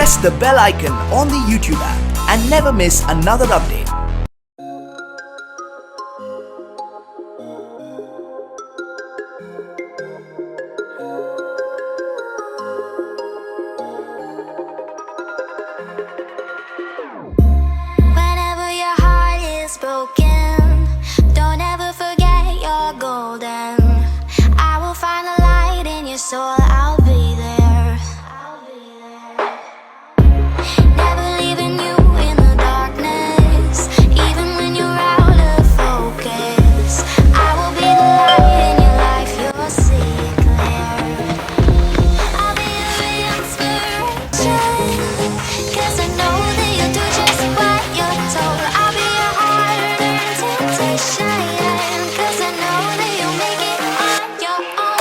press the bell icon on the YouTube app and never miss another update. Whenever your heart is broken, don't ever forget you're golden. I will find a light in your soul, I'll be there. Never leaving you in the darkness, even when you're out of focus. I will be the light in your life, you'll see it clear. I'll be your inspiration, 'cause I know that you'll do just what you're told. I'll be your hard-earned temptation, 'cause I know that you'll make it on your own.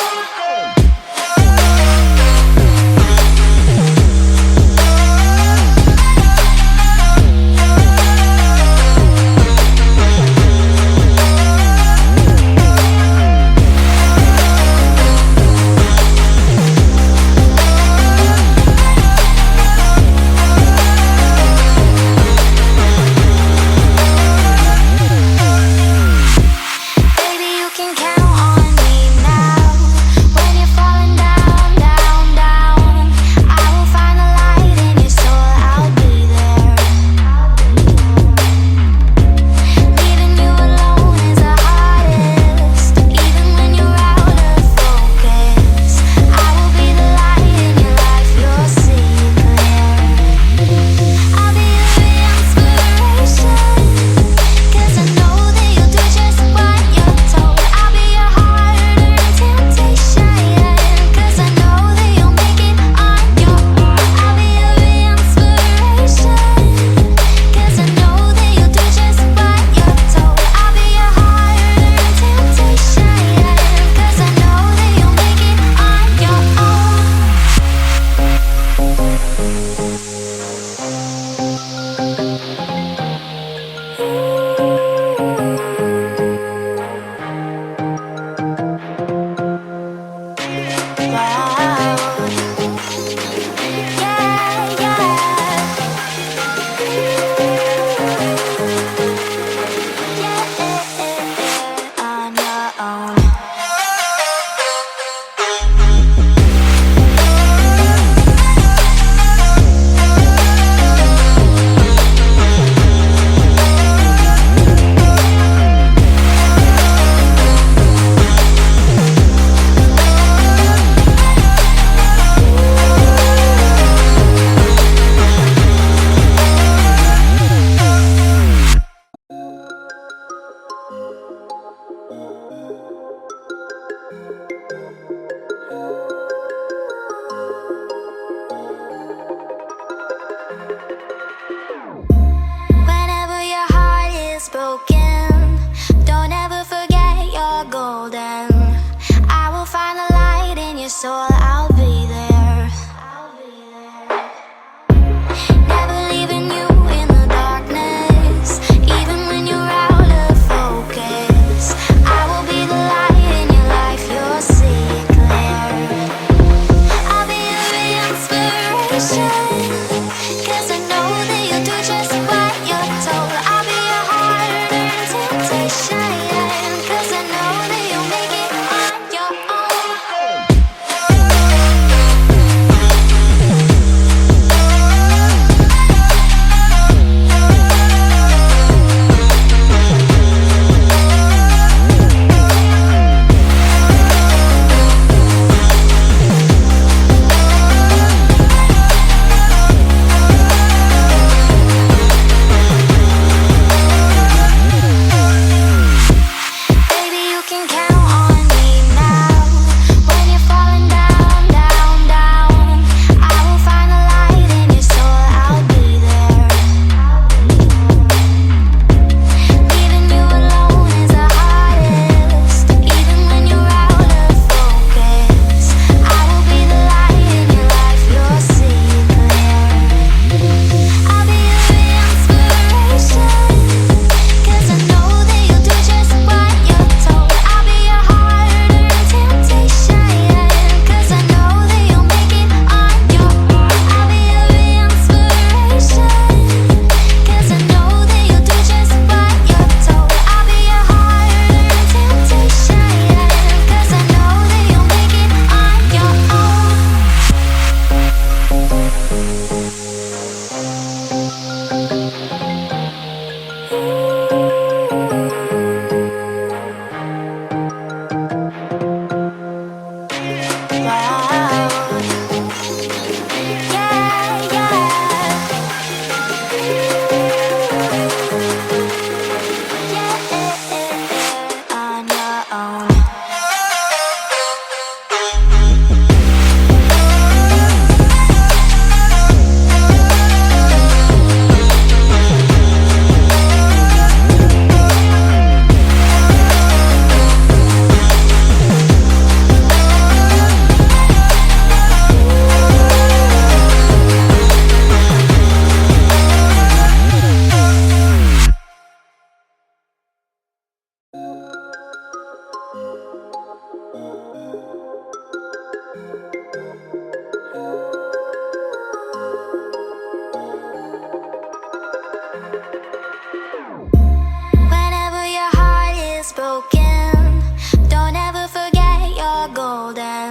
broken, don't ever forget you're golden.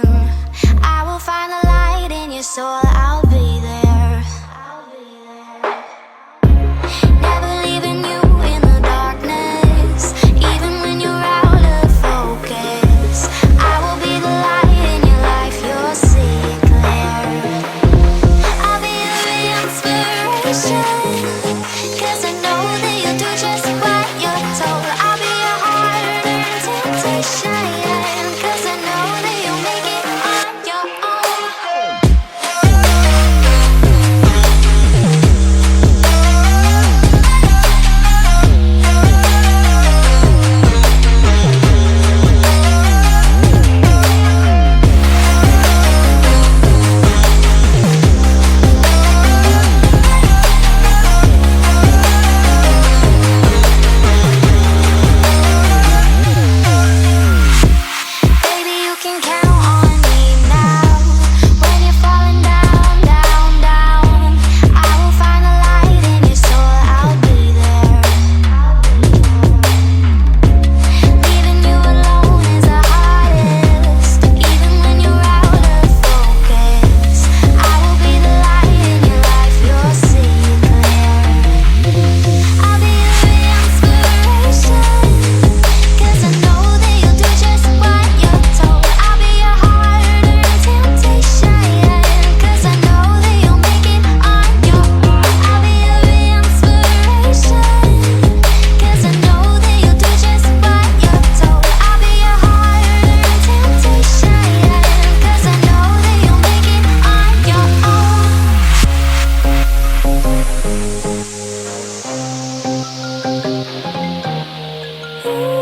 I will find the light in your soul, I'll be there. Never leaving you in the darkness, even when you're out of focus. I will be the light in your life, you'll see it clear. I'll be your inspiration, 'cause I know that you'll do just what you're told. I'll be your heart and temptation, 'cause I know that you'll make it on your own. Baby, you can count on me now. When you're falling down, down, down, I will find the light in your soul, I'll be there. Leaving you alone is the hardest, even when you're out of focus. I will be the light in your life, you'll see it clear. I'll be your inspiration, 'cause I know that you'll do just what you're told. I'll be your heart and temptation, 'cause I know that you'll make it on your own. I'll be your inspiration, 'cause I know that you'll do just what you're told. I'll be your heart and temptation, 'cause I know that you'll make it on your own.